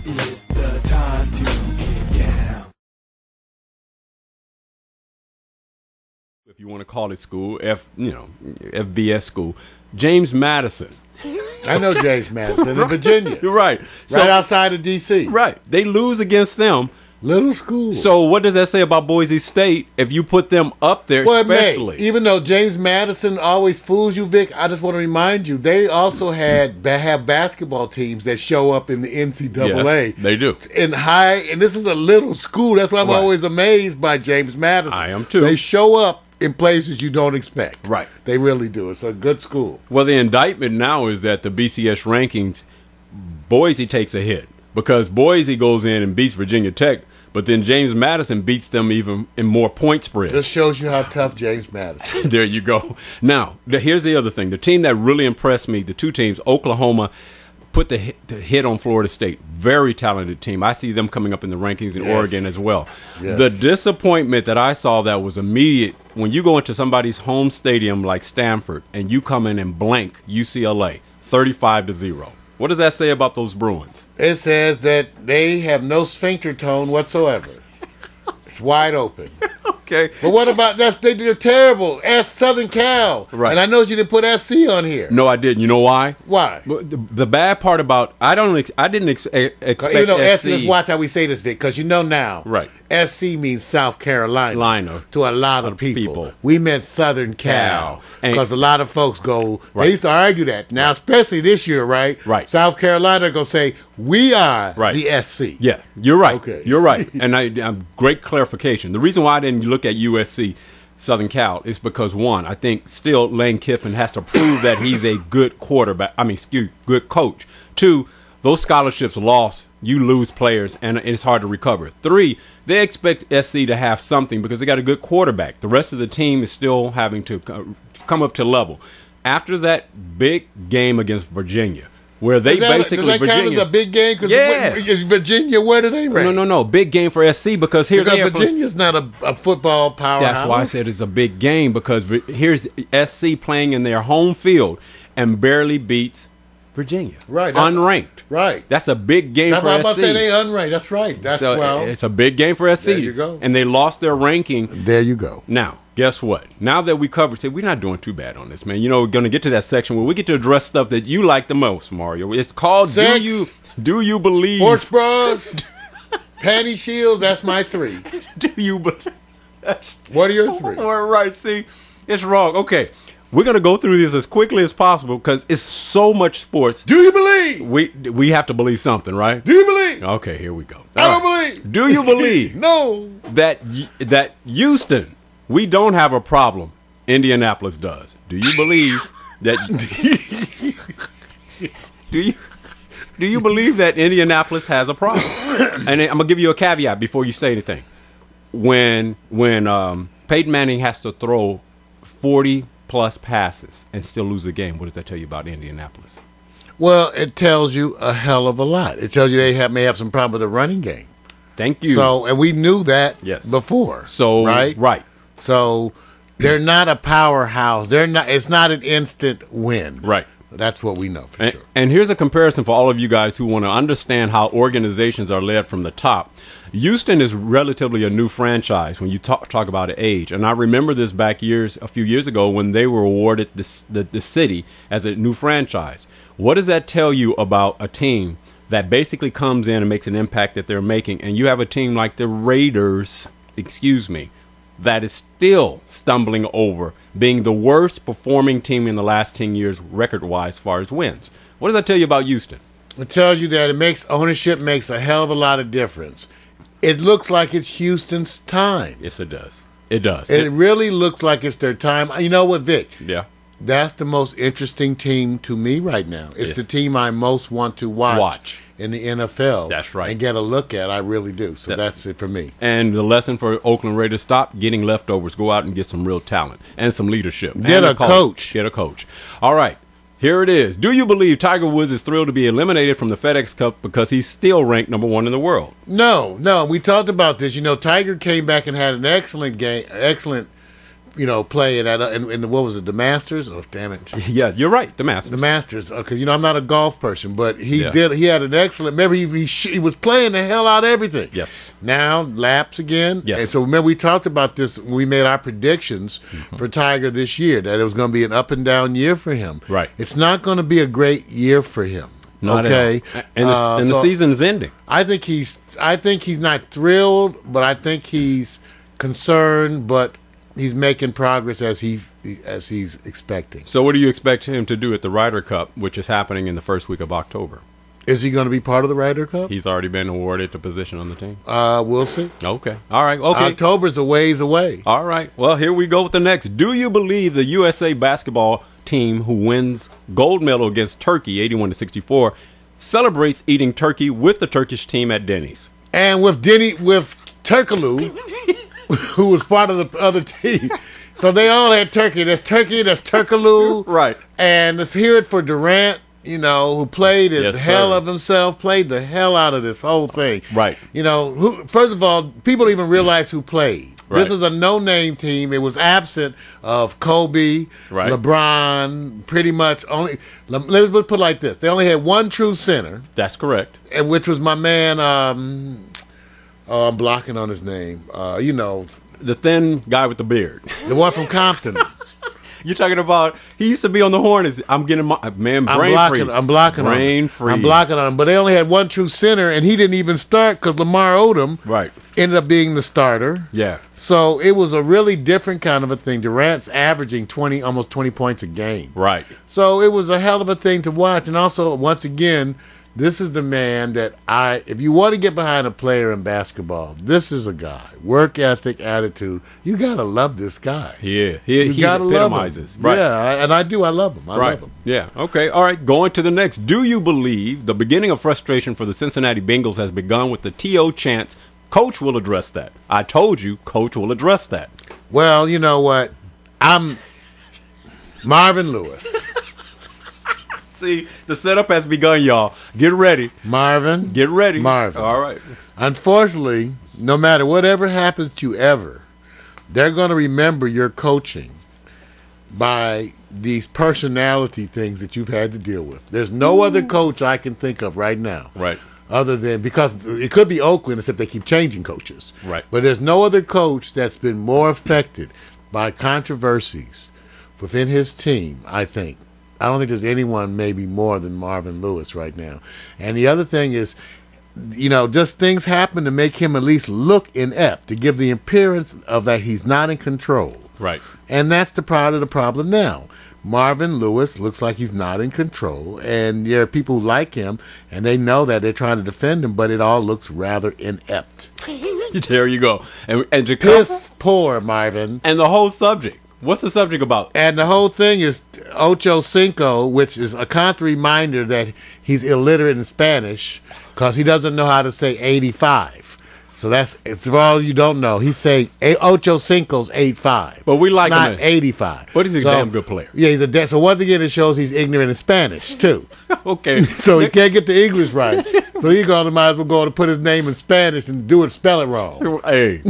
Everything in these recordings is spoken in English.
It's the time to get down. If you want to call it school, FBS school, James Madison. I know James Madison in Virginia. You're right. Right outside of D.C. Right. They lose against them. Little school. So what does that say about Boise State if you put them up there, Well, especially? even though James Madison always fools you, Vic, I just want to remind you, they also have basketball teams that show up in the NCAA. Yes, they do. And this is a little school. That's why I'm Right. always amazed by James Madison. I am too. They show up in places you don't expect. Right. They really do. It's a good school. Well, the indictment now is that the BCS rankings, Boise takes a hit because Boise goes in and beats Virginia Tech, but then James Madison beats them even in more point spread. This shows you how tough James Madison is. There you go. Now, here's the other thing. The team that really impressed me, the two teams, Oklahoma, put the hit on Florida State. Very talented team. I see them coming up in the rankings in Oregon as well. Yes. The disappointment that I saw that was immediate, when you go into somebody's home stadium like Stanford and you come in and blank UCLA 35-0. What does that say about those Bruins? It says that they have no sphincter tone whatsoever. It's wide open. Okay. But what about they're terrible. Ask Southern Cal. Right. And I know you didn't put SC on here. No, I didn't. You know why? Why? The bad part about I didn't expect You know, SC. let's watch how we say this, Vic, because you know now. Right. SC means South Carolina. Liner. To a lot of people. We meant Southern Cal. Because a lot of folks go, they used to argue that. Now, especially this year, right? Right. South Carolina going to say, we are the SC. Yeah, you're right. Okay. You're right. And I'm great clarification. The reason why I didn't look at USC, Southern Cal, is because, one, I think still Lane Kiffin has to prove that he's a good quarterback. Good coach. Two, those scholarships lost. You lose players, and it's hard to recover. Three, they expect SC to have something because they got a good quarterback. The rest of the team is still having to come up to level. After that big game against Virginia, where they does that count as a big game? Because Virginia, where do they rank? No. Big game for SC because Virginia's not a football powerhouse. That's why I said it's a big game because here's SC playing in their home field and barely beats Virginia. Right. Unranked. Right. That's a big game for SC. I'm about to say they unranked. That's right. It's a big game for SC. There you go. And they lost their ranking. There you go. Now, guess what? Now that we covered, we're not doing too bad on this, man. You know, we're going to get to that section where we get to address stuff that you like the most, Mario. It's called Sex, Do You Believe? Sports bras, panty shields, that's my three. Do you believe? What are your three? All right, see, it's wrong. Okay, we're going to go through this as quickly as possible because it's so much sports. Do you believe? We have to believe something, right? Do you believe? Okay, here we go. I don't believe. Do you believe? No. That Houston, we don't have a problem. Indianapolis does. Do you believe that? Do you believe that Indianapolis has a problem? And I'm gonna give you a caveat before you say anything. When Peyton Manning has to throw 40+ passes and still lose the game, what does that tell you about Indianapolis? Well, it tells you a hell of a lot. It tells you they may have some problem with the running game. Thank you. So, and we knew that before. So, right. So, they're not a powerhouse. It's not an instant win. Right. That's what we know for sure. And here's a comparison for all of you guys who want to understand how organizations are led from the top. Houston is relatively a new franchise when you talk about age. And I remember this back a few years ago when they were awarded the city as a new franchise. What does that tell you about a team that basically comes in and makes an impact that they're making? And you have a team like the Raiders, that is still stumbling over being the worst performing team in the last 10 years record-wise as far as wins. What does that tell you about Houston? It tells you that ownership makes a hell of a lot of difference. It looks like it's Houston's time. Yes, it does. It does. It really looks like it's their time. You know what, Vic? Yeah. That's the most interesting team to me right now. It's the team I most want to watch in the NFL. That's right. And get a look at. I really do. So that's it for me. And the lesson for Oakland Raiders, stop getting leftovers. Go out and get some real talent and some leadership. Get a coach. Get a coach. All right. Here it is. Do you believe Tiger Woods is thrilled to be eliminated from the FedEx Cup because he's still ranked number 1 in the world? No. We talked about this. You know, Tiger came back and had an excellent play in what was it, the Masters? Oh, damn it! Yeah, you're right. The Masters. The Masters, because I'm not a golf person, but he Yeah. did. He had an excellent. Remember, he was playing the hell out of everything. Yes. Now laps again. Yes. And so remember, we talked about this when we made our predictions for Tiger this year, that it was going to be an up and down year for him. Right. It's not going to be a great year for him. Not okay. at all. And the season is ending. I think he's not thrilled, but I think he's concerned, but he's making progress as he's expecting. So what do you expect him to do at the Ryder Cup, which is happening in the first week of October? Is he going to be part of the Ryder Cup? He's already been awarded the position on the team. We'll see. Okay. All right. Okay. October's a ways away. All right. Well, here we go with the next. Do you believe the USA basketball team who wins gold medal against Turkey, 81-64, celebrates eating turkey with the Turkish team at Denny's? And with Turkaloo, who was part of the other team. So they all had turkey. There's Turkaloo. Right. And let's hear it for Durant, who played the hell of himself, played the hell out of this whole thing. Right. First of all, people don't even realize who played. Right. This is a no-name team. It was absent of Kobe, right. LeBron, pretty much only. Let's put it like this: they only had one true center. That's correct. And which was my man. I'm blocking on his name. The thin guy with the beard. The one from Compton. You're talking about, he used to be on the Hornets. I'm getting my, man, brain freeze. I'm blocking on him. Freeze. I'm blocking on him. But they only had one true center, and he didn't even start because Lamar Odom ended up being the starter. Yeah. So it was a really different kind of a thing. Durant's averaging almost 20 points a game. Right. So it was a hell of a thing to watch. And also, once again, this is the man that if you want to get behind a player in basketball, this is a guy. Work ethic, attitude. You got to love this guy. Yeah. You got to love him. Right. Yeah, and I do. I love him. I love him. Yeah. Okay. All right. Going to the next. Do you believe the beginning of frustration for the Cincinnati Bengals has begun with the T.O. chants? Coach will address that. I told you, Coach will address that. Well, you know what? I'm Marvin Lewis. See, the setup has begun, y'all. Get ready. Marvin. Get ready. Marvin. All right. Unfortunately, no matter whatever happens to you ever, they're going to remember your coaching by these personality things that you've had to deal with. There's no other coach I can think of right now. Right. Other than, because it could be Oakland, except they keep changing coaches. Right. But there's no other coach that's been more affected by controversies within his team, I think. I don't think there's anyone maybe more than Marvin Lewis right now. And the other thing is, just things happen to make him at least look inept, to give the appearance of that he's not in control. Right. And that's the part of the problem now. Marvin Lewis looks like he's not in control, and there are people who like him, and they know that they're trying to defend him, but it all looks rather inept. There you go. And to Piss poor, Marvin. And the whole subject. What's the subject about? And the whole thing is Ocho Cinco, which is a constant reminder that he's illiterate in Spanish because he doesn't know how to say 85. So it's all you don't know. He's saying Ocho Cinco's 85. But we like him. Not him 85. But he's a damn good player. Yeah, so once again, it shows he's ignorant in Spanish, too. Okay. So he can't get the English right. So might as well go to put his name in Spanish and spell it wrong. Hey.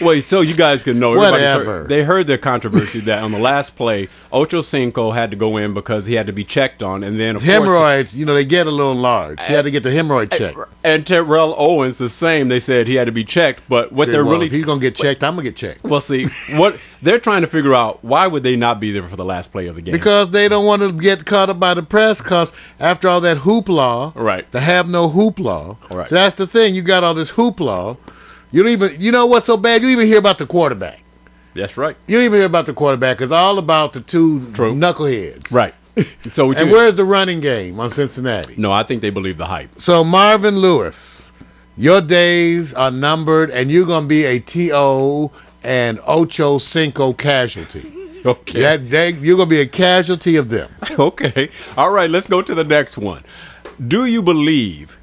Wait, so you guys can know. Whatever. They heard the controversy that on the last play, Ocho Cinco had to go in because he had to be checked on. And then, of hemorrhoids, they get a little large. He had to get the hemorrhoid checked. And Terrell Owens, the same. They said he had to be checked. But what they're really... If he's going to get checked, I'm going to get checked. Well, see, what they're trying to figure out, why would they not be there for the last play of the game? Because they don't want to get caught up by the press, because after all that hoopla, right, to have no hoopla. Right. So that's the thing. You got all this hoopla. You don't even, you know what's so bad? You don't even hear about the quarterback. That's right. You don't even hear about the quarterback. It's all about the two knuckleheads. Right. So and where's the running game on Cincinnati? No, I think they believe the hype. So Marvin Lewis, your days are numbered, and you're going to be a T.O. and Ocho Cinco casualty. Okay. You're going to be a casualty of them. Okay. All right, let's go to the next one. Do you believe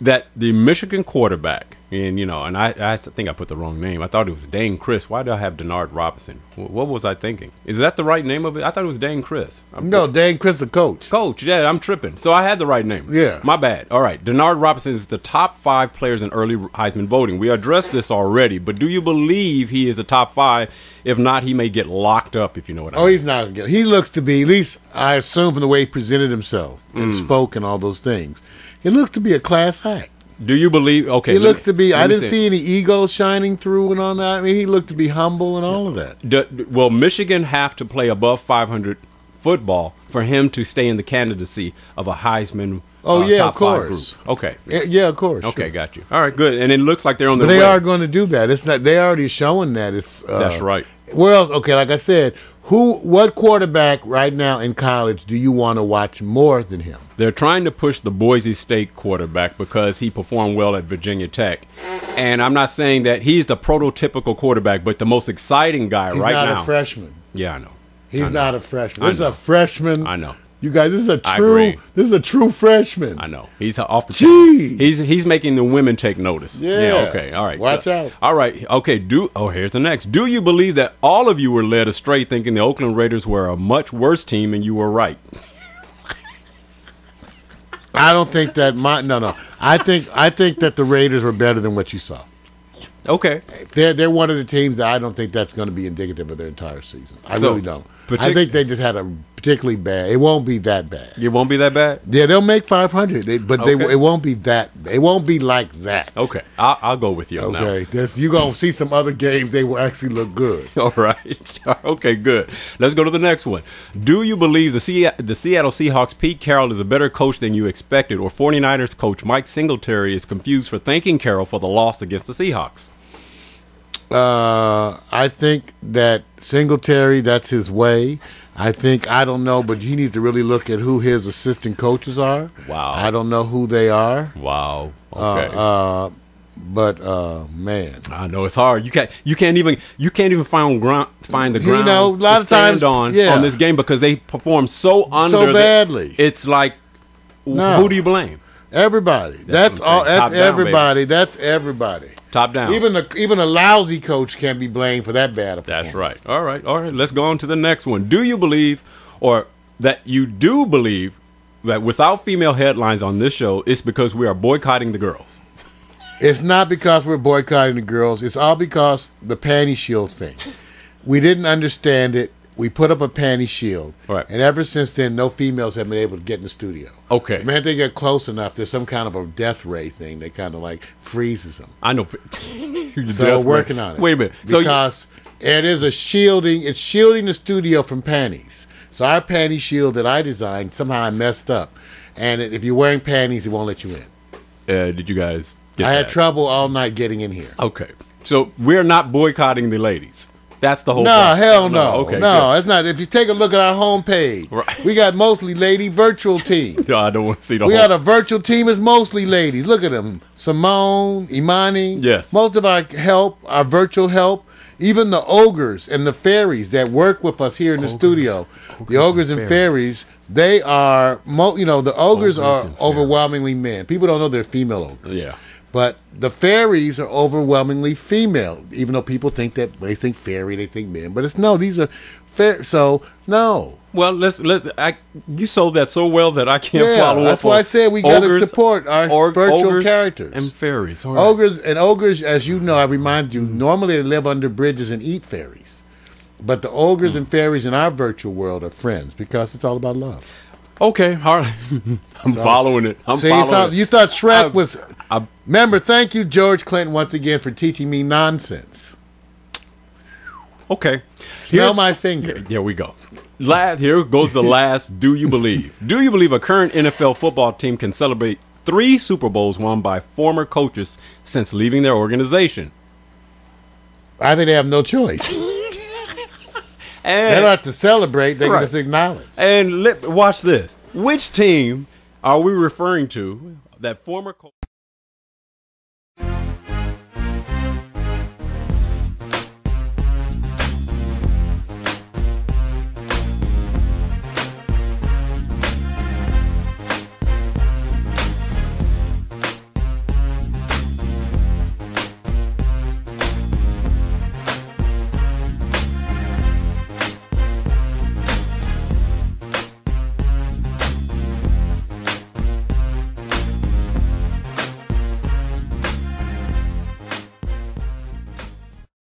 that the Michigan quarterback And, and I think I put the wrong name. I thought it was Dane Chris. Why did I have Denard Robinson? What was I thinking? Is that the right name of it? I thought it was Dane Chris. No, Dane Chris, the coach. Coach, yeah, I'm tripping. So I had the right name. Yeah. My bad. All right. Denard Robinson is the top 5 players in early Heisman voting. We addressed this already, but do you believe he is the top 5? If not, he may get locked up, if you know what I mean. Oh, he's not. He looks to be, at least I assume from the way he presented himself and spoke and all those things, he looks to be a class act. Do you believe? Okay, he looks to be. I didn't see any ego shining through and all that. I mean, he looked to be humble and all of that. Will Michigan have to play above 500 football for him to stay in the candidacy of a Heisman? Top of course. 5 group? Okay. Yeah, of course. Okay, sure. Got you. All right, good. And it looks like they're on their way. They are going to do that. It's not. They're already showing that. It's. That's right. Where else? Okay, like I said, what quarterback right now in college do you want to watch more than him? They're trying to push the Boise State quarterback because he performed well at Virginia Tech. And I'm not saying that he's the prototypical quarterback, but the most exciting guy right now. He's not a freshman. Yeah, I know. He's not a freshman. This is a freshman. I know. You guys, this is a true freshman. I know. He's off the chain. He's making the women take notice. Yeah. Okay. All right. Watch out. All right. Okay. Here's the next. Do you believe that all of you were led astray thinking the Oakland Raiders were a much worse team and you were right? I don't think that no. I think that the Raiders were better than what you saw. Okay. They're one of the teams that I don't think that's going to be indicative of their entire season. I really don't. I think they just had a particularly bad. It won't be that bad. It won't be that bad? Yeah, they'll make 500, it won't be that. It won't be like that. Okay, I'll go with you on that. Okay, you're going to see some other games. They will actually look good. All right. Okay, good. Let's go to the next one. Do you believe the Seattle Seahawks' Pete Carroll is a better coach than you expected, or 49ers coach Mike Singletary is confused for thanking Carroll for the loss against the Seahawks? I think that Singletary, that's his way. I don't know, but he needs to really look at who his assistant coaches are. Wow. I don't know who they are. Wow. Okay. Man, I know it's hard. You can't even find the ground. A lot of times on this game because they perform so badly. It's like, who do you blame? Everybody. That's all. That's everybody. That's everybody. Top down. Even a lousy coach can be blamed for that bad performance. That's right. All right. Let's go on to the next one. Do you believe, or that you do believe, that without female headlines on this show, it's because we are boycotting the girls? It's not because we're boycotting the girls. It's all because the panty shield thing. We didn't understand it. We put up a panty shield. Right. And ever since then, no females have been able to get in the studio. Okay. Man, they get close enough. There's some kind of a death ray thing that kind of like freezes them. I know. So we're working on it. Wait a minute. Because it is a shielding. It's shielding the studio from panties. So our panty shield that I designed, somehow I messed up. And if you're wearing panties, it won't let you in. Did you guys get I that? had trouble all night getting in here. Okay. So we're not boycotting the ladies. That's the whole No, problem. hell no. Okay, no, good. it's not. If you take a look at our homepage, Right. we got mostly lady virtual team. No, I don't want to see the We whole. got a virtual team is mostly ladies. Look at them. Simone, Imani. Yes. Most of our virtual help, even the ogres and the fairies that work with us here in the studio. The ogres and fairies, they are, the ogres are and fairies. overwhelmingly men. People don't know they're female ogres. Yeah. But the fairies are overwhelmingly female, even though people think that they think fairy, they think men. But these are fair. So no. Well, you sold that so well that I can't follow up. That's why I said we got to support our virtual ogres characters and fairies. All right. Ogres, as you know, I remind you, normally they live under bridges and eat fairies. But the ogres and fairies in our virtual world are friends because it's all about love. Okay, all right. I'm following it. You thought Shrek was. Remember, thank you, George Clinton, once again for teaching me nonsense. Okay. Smell my finger. There we go. Here goes the last. Do you believe? Do you believe a current NFL football team can celebrate 3 Super Bowls won by former coaches since leaving their organization? I think they have no choice. They don't have to celebrate. They can just acknowledge. And watch this. Which team are we referring to that former coach?